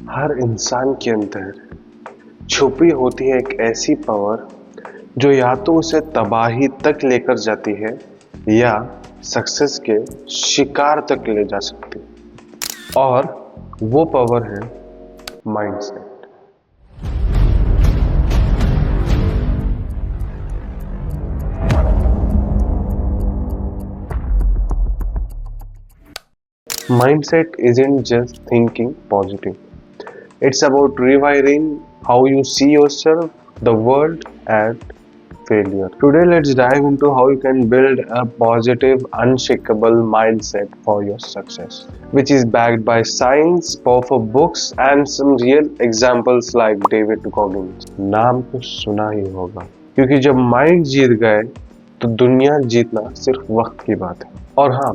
हर इंसान के अंदर छुपी होती है एक ऐसी पावर जो या तो उसे तबाही तक लेकर जाती है या सक्सेस के शिकार तक ले जा सकती है। और वो पावर है mindset. Mindset isn't just thinking positive. It's about rewiring how you see yourself, the world, and failure. Today, let's dive into how you can build a positive, unshakable mindset for your success, which is backed by science, powerful books, and some real examples like David Goggins. नाम तो सुना ही होगा, क्योंकि जब mind जीत गए तो दुनिया जीतना सिर्फ वक्त की बात है। और हाँ,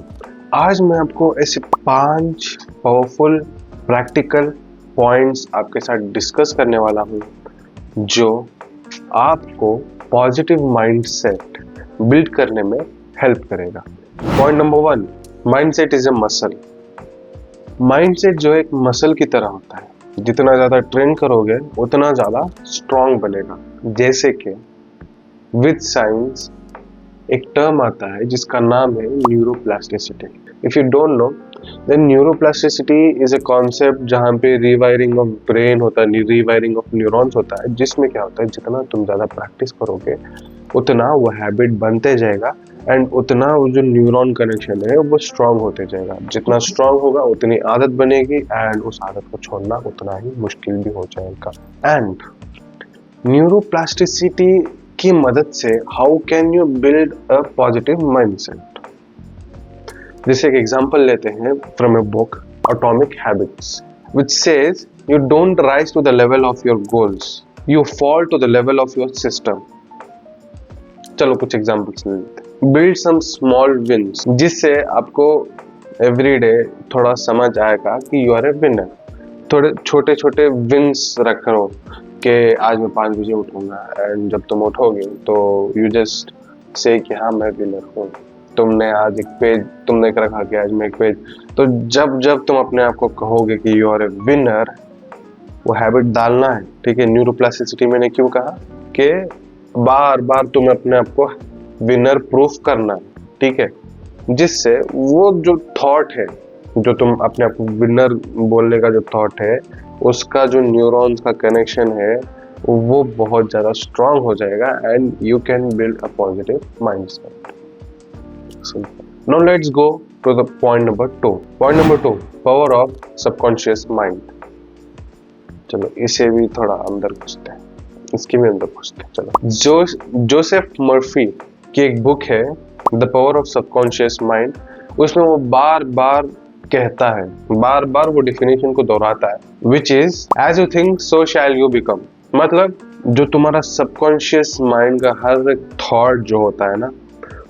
आज मैं आपको ऐसे 5 पावरफुल प्रैक्टिकल पॉइंट्स आपके साथ डिस्कस करने वाला हूँ जो आपको पॉजिटिव माइंडसेट बिल्ड करने में हेल्प करेगा। Point number 1, mindset is a muscle. Mindset जो एक मसल की तरह होता है, जितना ज़्यादा ट्रेन करोगे उतना ज़्यादा स्ट्रांग बनेगा। जैसे कि विद साइंस एक टर्म आता है जिसका नाम है neuroplasticity. If you don't know, then neuroplasticity is a concept जहाँ पे रीवायरिंग ऑफ ब्रेन होता है, रीवायरिंग ऑफ न्यूरॉन्स होता है, जिसमें क्या होता है, जितना तुम ज़्यादा प्रैक्टिस करोगे उतना वो हैबिट बनते जाएगा एंड उतना वो जो न्यूरॉन कनेक्शन है वो स्ट्रांग होते जाएगा। जितना स्ट्रांग होगा उतनी आदत बनेगी एंड उस आदत को छोड़ना उतना ही मुश्किल भी हो जाएगा। एंड न्यूरोप्लास्टिसिटी की मदद से how can you build a positive mindset. जैसे एक एग्जांपल लेते हैं from a book atomic habits, which says you don't rise to the level of your goals, you fall to the level of your system. चलो कुछ examples लेते हैं। Build some small wins, जिससे आपको एवरी डे थोड़ा समझ आएगा कि यू आर ए विनर। थोड़े छोटे छोटे विंस रखो कि आज मैं 5 बजे उठूंगा एंड जब तुम उठोगे तो यू जस्ट से कि हाँ मैं विनर हूँ। तुमने आज एक पेज तुमने रखा कि आज मैं एक पेज, तो जब जब तुम अपने आप को कहोगे कि यू आर ए विनर, वो हैबिट डालना है। ठीक है, न्यूरोप्लास्टिसिटी मैंने क्यों कहा कि बार बार तुम्हें अपने आप को विनर प्रूफ करना है। ठीक है, जिससे वो जो थॉट है, जो तुम अपने आप को विनर बोलने का जो थॉट है, उसका जो न्यूरॉन्स का कनेक्शन है वो बहुत ज़्यादा स्ट्रांग हो जाएगा and you can build a positive mindset. Now let's go to the point number 2। Point number 2, power of subconscious mind. चलो इसे भी थोड़ा अंदर घुसते हैं, इसके भी अंदर घुसते हैं। चलो, जोसेफ मर्फी की एक बुक है the power of subconscious mind. उसमें वो बार बार कहता है, बार बार वो डेफिनेशन को दोहराता है, which is as you think so shall you become. मतलब जो तुम्हारा सबकॉन्शियस माइंड का हर एक थॉट जो होता है ना,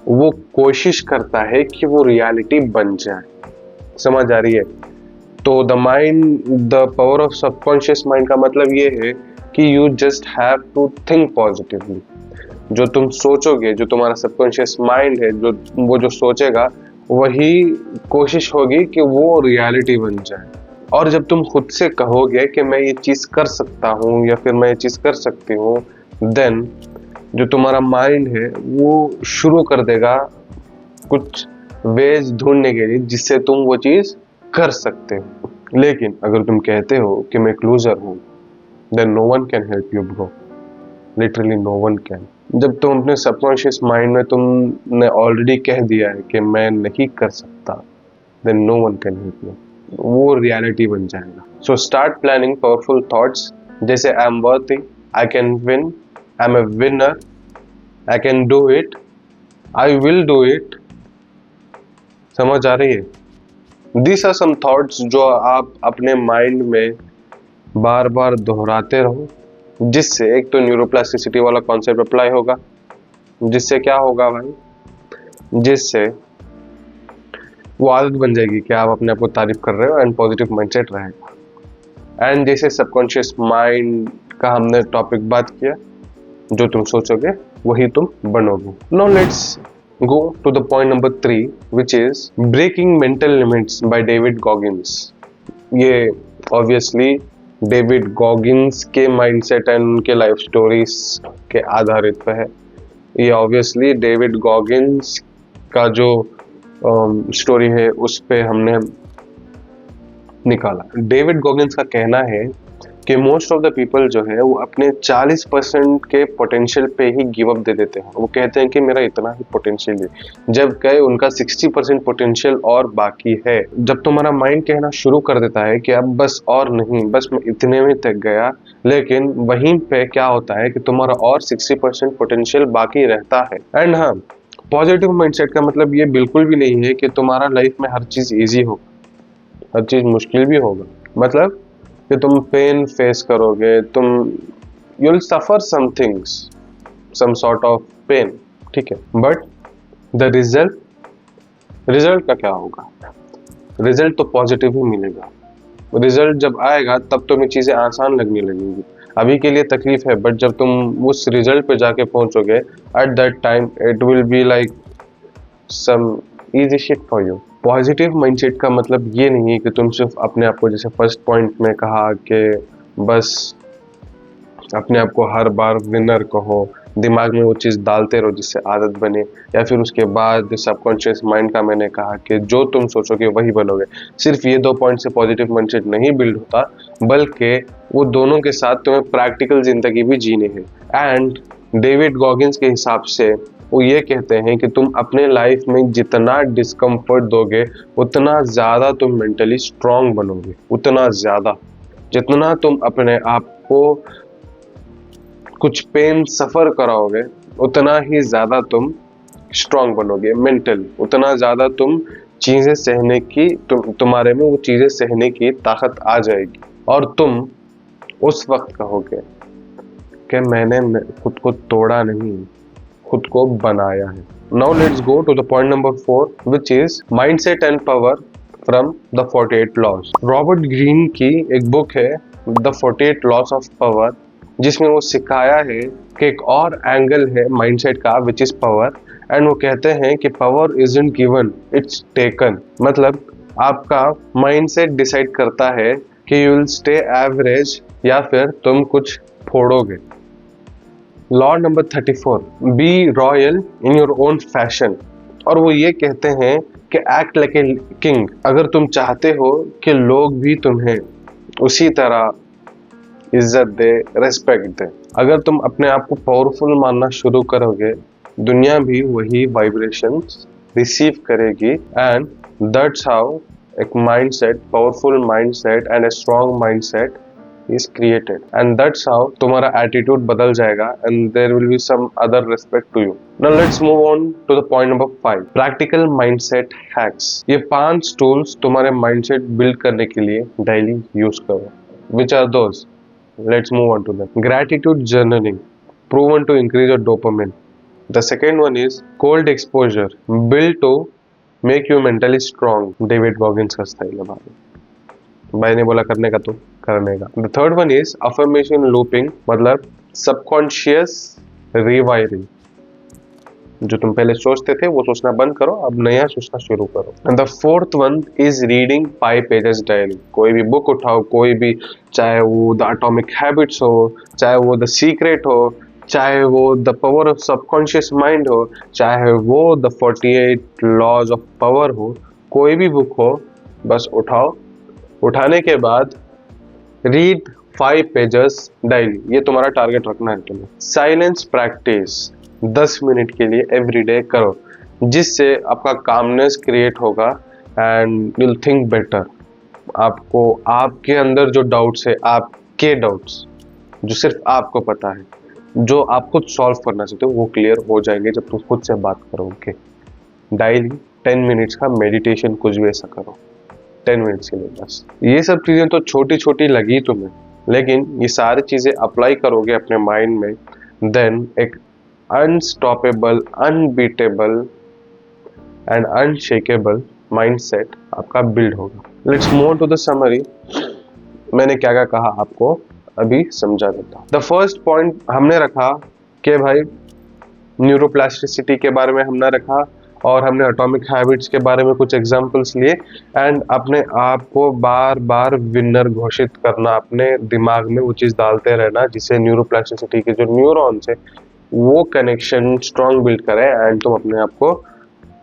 वो कोशिश करता है कि वो रियलिटी बन जाए। समझ आ रही है? तो the mind, the power of subconscious mind का मतलब ये है कि you just have to think positively. जो तुम सोचोगे, जो तुम्हारा सबकॉन्शियस माइंड है, वो जो सोचेगा वही कोशिश होगी कि वो रियलिटी बन जाए। और जब तुम खुद से कहोगे कि मैं ये चीज़ कर सकता हूँ या फिर मैं ये चीज़ कर सकती हूँ, देन जो तुम्हारा माइंड है वो शुरू कर देगा कुछ वेज ढूंढने के लिए जिससे तुम वो चीज़ कर सकते हो। लेकिन अगर तुम कहते हो कि मैं एक लूजर हूँ, then no one can help you bro, literally no one can. जब तुम अपने सबकॉन्शियस माइंड में तुमने ऑलरेडी कह दिया है कि मैं नहीं कर सकता, then no one can help you, वो रियलिटी बन जाएगा। So start planning powerful thoughts जैसे I am worthy, I can win, I am a winner, I can do it, I will do it. समझ आ रही है? These are some thoughts जो आप अपने माइंड में बार बार दोहराते रहो, जिससे एक तो न्यूरोप्लास्टिसिटी वाला कॉन्सेप्ट अप्लाई होगा, जिससे क्या होगा भाई, जिससे वो आदत बन जाएगी कि आप अपने आप को तारीफ कर रहे हो एंड पॉजिटिव माइंडसेट रहेगा। एंड जैसे सबकॉन्शियस माइंड का हमने टॉपिक बात किया, जो तुम सोचोगे वही तुम बनोगे। Now let's go to the point number 3, which is breaking mental limits by David Goggins। ये obviously डेविड गॉगिन्स के माइंडसेट एंड उनके लाइफ स्टोरीज के आधारित पे है। ये ऑब्वियसली डेविड गॉगिन्स का जो स्टोरी है उस पे हमने निकाला। डेविड गॉगिन्स का कहना है कि मोस्ट ऑफ द पीपल जो है वो अपने 40% के पोटेंशियल पे ही गिव अप दे देते हैं। वो कहते हैं कि मेरा इतना ही पोटेंशियल है, जब कहे उनका 60% पोटेंशियल और बाकी है। जब तुम्हारा माइंड कहना शुरू कर देता है कि अब बस और नहीं, बस मैं इतने में तक गया, लेकिन वहीं पे क्या होता है कि तुम्हारा और 60% पोटेंशियल बाकी रहता है। एंड हाँ, पॉजिटिव माइंडसेट का मतलब ये बिल्कुल भी नहीं है कि तुम्हारा लाइफ में हर चीज ईजी हो, हर चीज मुश्किल भी होगा। मतलब कि तुम पेन फेस करोगे, तुम you will suffer some things, some sort of pain, ठीक है, बट द रिजल्ट का क्या होगा? रिजल्ट तो पॉजिटिव ही मिलेगा। रिजल्ट जब आएगा तब तुम्हें चीजें आसान लगने लगेंगी। अभी के लिए तकलीफ है, बट जब तुम उस रिजल्ट पे जाके पहुंचोगे, at that time it will be like some easy shit for you. Positive mindset का मतलब ये नहीं है कि तुम सिर्फ अपने आप को, जैसे फर्स्ट पॉइंट में कहा, कि बस अपने आप को हर बार विनर कहो, दिमाग में वो चीज़ डालते रहो जिससे आदत बने, या फिर उसके बाद सबकॉन्शियस माइंड का मैंने कहा कि जो तुम सोचोगे वही बनोगे। सिर्फ ये 2 पॉइंट से पॉजिटिव माइंडसेट नहीं बिल्ड होता, बल्कि वो दोनों के साथ तुम्हें प्रैक्टिकल जिंदगी भी जीनी है। एंड डेविड गॉगिन्स के हिसाब से वो ये कहते हैं कि तुम अपने लाइफ में जितना डिस्कम्फर्ट दोगे उतना ज़्यादा तुम मेंटली स्ट्रांग बनोगे। उतना ज़्यादा जितना तुम अपने आप को कुछ पेन सफ़र कराओगे, उतना ही ज़्यादा तुम स्ट्रांग बनोगे मेंटली। उतना ज़्यादा तुम चीज़ें सहने की, तुम्हारे में वो चीज़ें सहने की ताकत आ जाएगी, और तुम उस वक्त कहोगे कि मैंने खुद को तोड़ा नहीं, खुद को बनाया है। Now let's go to the point number 4, which is mindset and power from the 48 laws. Robert Greene की एक बुक है The 48 Laws of Power, जिसमें वो सिखाया है कि एक और एंगल है माइंडसेट का, which is power, एंड वो कहते हैं कि power isn't given, it's taken। मतलब आपका माइंडसेट डिसाइड करता है कि you will stay average या फिर तुम कुछ फोड़ोगे। Law number 34, be royal in your own fashion. और वो ये कहते हैं कि एक्ट लाइक ए किंग। अगर तुम चाहते हो कि लोग भी तुम्हें उसी तरह इज्जत दे, रेस्पेक्ट दे, अगर तुम अपने आप को पावरफुल मानना शुरू करोगे, दुनिया भी वही वाइब्रेशंस रिसीव करेगी। एंड दैट्स हाउ एक mindset, powerful mindset and a strong mindset is created, and that's how तुम्हारा attitude बदल जाएगा, and there will be some other respect to you. Now let's move on to the point number 5, practical mindset hacks। ये 5 tools तुम्हारे mindset build करने के लिए daily use करो। Which are those? Let's move on to them। Gratitude journaling, proven to increase your dopamine। The second one is cold exposure, built to make you mentally strong। David Goggins का style है भाई ने बोला करने का तो करने का। The third one is affirmation looping, मतलब सबकॉन्शियस रिवायरिंग। जो तुम पहले सोचते थे वो सोचना बंद करो, अब नया सोचना शुरू करो। And the fourth one is reading 5 pages daily. कोई भी बुक उठाओ, कोई भी, चाहे वो द एटॉमिक हैबिट्स हो, चाहे वो द सीक्रेट हो, चाहे वो the power of subconscious mind हो, चाहे वो द 48 लॉज ऑफ पावर हो, कोई भी बुक हो, बस उठाओ। उठाने के बाद रीड 5 पेजेस डेली। ये तुम्हारा टारगेट रखना है तुम्हें। साइलेंस प्रैक्टिस 10 मिनट के लिए एवरीडे करो, जिससे आपका कामनेस क्रिएट होगा and you will think better. आपको आपके अंदर जो डाउट्स है, आपके डाउट्स जो सिर्फ आपको पता है, जो आप खुद सॉल्व करना चाहते हो, वो क्लियर हो जाएंगे जब तुम खुद से बात करोगे। डेली 10 मिनट्स का मेडिटेशन, कुछ भी ऐसा करो 10 मिनट्स के लिए बस। ये सब चीज़ें तो छोटी छोटी लगी तुम्हें, लेकिन ये सारी चीज़ें अप्लाई करोगे अपने माइंड में, देन एक unstoppable, unbeatable and unshakeable mindset आपका बिल्ड होगा। Let's move to the summary. मैंने क्या क्या कहा आपको अभी समझा देता हूँ। द फर्स्ट पॉइंट हमने रखा कि भाई न्यूरोप्लास्टिसिटी के बारे में हमने रखा, और हमने एटॉमिक हैबिट्स के बारे में कुछ एग्जांपल्स लिए एंड अपने आप को बार बार विनर घोषित करना, अपने दिमाग में वो चीज़ डालते रहना जिससे न्यूरोप्लास्टिसिटी के जो न्यूरॉन्स है वो कनेक्शन स्ट्रॉन्ग बिल्ड करें एंड तुम अपने आप को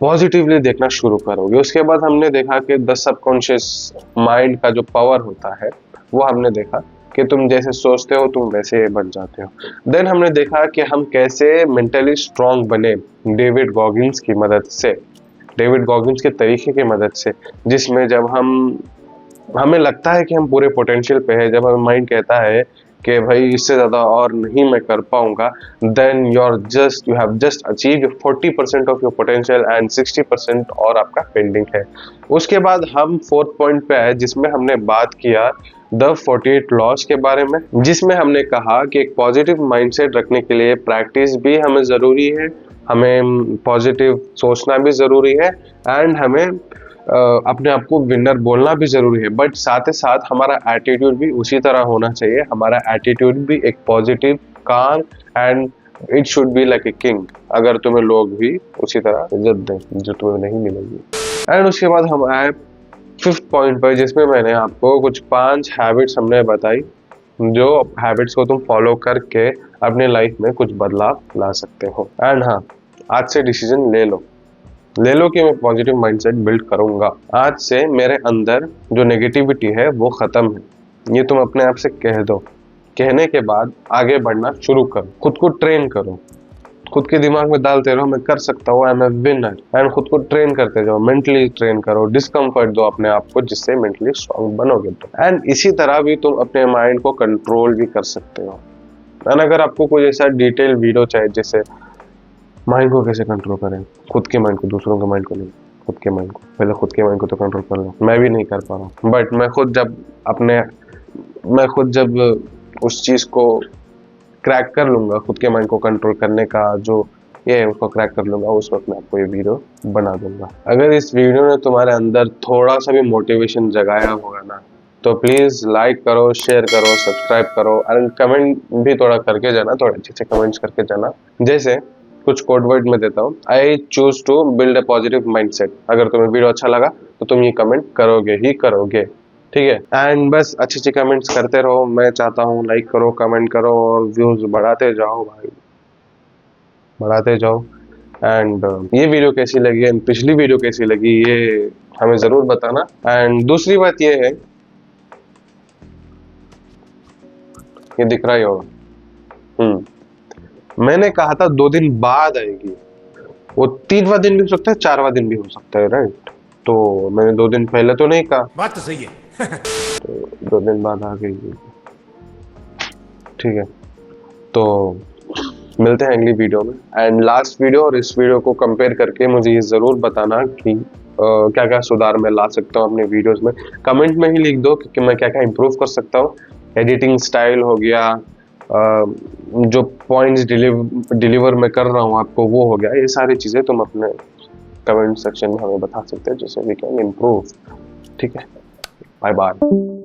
पॉजिटिवली देखना शुरू करोगे। उसके बाद हमने देखा कि द सबकॉन्शियस माइंड का जो पावर होता है वो हमने देखा कि तुम जैसे सोचते हो तुम वैसे बन जाते हो। देन हमने देखा कि हम कैसे मेंटली स्ट्रॉन्ग बने डेविड गॉगिन्स की मदद से, डेविड गॉगिन्स के तरीके की मदद से, जिसमें जब हमें लगता है कि हम पूरे पोटेंशियल पे है, जब हमें माइंड कहता है कि भाई इससे ज़्यादा और नहीं मैं कर पाऊंगा, then you have just achieve 40% of your potential and 60% और आपका पेंडिंग है। उसके बाद हम 4th पॉइंट पे आए जिसमें हमने बात किया द 48 लॉज के बारे में, जिसमें हमने कहा कि एक पॉजिटिव माइंडसेट रखने के लिए प्रैक्टिस भी हमें ज़रूरी है, हमें पॉजिटिव सोचना भी ज़रूरी है एंड हमें अपने आप को विनर बोलना भी ज़रूरी है, बट साथ ही साथ हमारा एटीट्यूड भी उसी तरह होना चाहिए। हमारा एटीट्यूड भी एक पॉजिटिव, काम and it should be like a king, अगर तुम्हें लोग भी उसी तरह इज्जत दें जो तुम्हें नहीं मिलेगी। एंड उसके बाद हम आए 5th पॉइंट पर जिसमें मैंने आपको कुछ 5 हैबिट्स हमने बताई, जो हैबिट्स को तुम फॉलो करके अपने लाइफ में कुछ बदलाव ला सकते हो। एंड हाँ, आज से डिसीजन ले लो कि मैं पॉजिटिव माइंडसेट बिल्ड करूंगा। आज से मेरे अंदर जो नेगेटिविटी है वो खत्म है, ये तुम अपने आप से कह दो। कहने के बाद आगे बढ़ना शुरू करो, खुद को ट्रेन करो, खुद के दिमाग में डालते रहो मैं कर सकता हूँ, I am a winner, and खुद को ट्रेन करते जाओ, मेंटली ट्रेन करो, डिस्कम्फर्ट दो अपने आप को जिससे मेंटली स्ट्रॉन्ग बनोगे। एंड इसी तरह भी तुम अपने माइंड को कंट्रोल भी कर सकते हो। एंड अगर आपको कोई ऐसा डिटेल वीडियो चाहिए जैसे माइंड को कैसे कंट्रोल करें, खुद के माइंड को, दूसरों के माइंड को नहीं, खुद के माइंड को, पहले खुद के माइंड को तो कंट्रोल कर लो। मैं भी नहीं कर पा रहा हूँ, बट मैं खुद जब उस चीज़ को क्रैक कर लूँगा, खुद के माइंड को कंट्रोल करने का जो ये है उसको क्रैक कर लूँगा, उस वक्त मैं आपको ये वीडियो बना दूंगा। अगर इस वीडियो ने तुम्हारे अंदर थोड़ा सा भी मोटिवेशन जगाया होगा ना, तो प्लीज़ लाइक करो, शेयर करो, सब्सक्राइब करो एंड कमेंट भी थोड़ा करके जाना, थोड़े अच्छे कमेंट्स करके जाना। जैसे कुछ कोड वर्ड में देता हूँ, I choose to build a positive mindset. अगर तुम्हें वीडियो अच्छा लगा तो तुम ये कमेंट करोगे ही करोगे, ठीक है। एंड बस अच्छे कमेंट्स करते रहो, मैं चाहता हूँ लाइक करो, कमेंट करो और व्यूज बढ़ाते जाओ भाई, बढ़ाते जाओ। एंड ये वीडियो कैसी लगी एंड पिछली वीडियो कैसी लगी ये हमें ज़रूर बताना। एंड दूसरी बात ये है, ये दिख रहा ही होगा, मैंने कहा था 2 दिन बाद आएगी, वो 3वां दिन भी हो सकता है, 4वां दिन भी हो सकता है, राइट। तो मैंने 2 दिन पहले तो नहीं कहा, बात तो सही है। तो 2 दिन बाद आ गई, ठीक है। तो मिलते हैं अगली वीडियो में। एंड लास्ट वीडियो और इस वीडियो को कंपेयर करके मुझे ये ज़रूर बताना कि क्या क्या सुधार मैं ला सकता हूँ अपने वीडियोस में। कमेंट में ही लिख दो कि मैं क्या क्या इम्प्रूव कर सकता हूँ। एडिटिंग स्टाइल हो गया, जो पॉइंट्स डिलीवर मैं कर रहा हूँ आपको वो हो गया, ये सारी चीज़ें तुम अपने कमेंट सेक्शन में हमें बता सकते हैं जिससे वी कैन इम्प्रूव, ठीक है। Bye bye.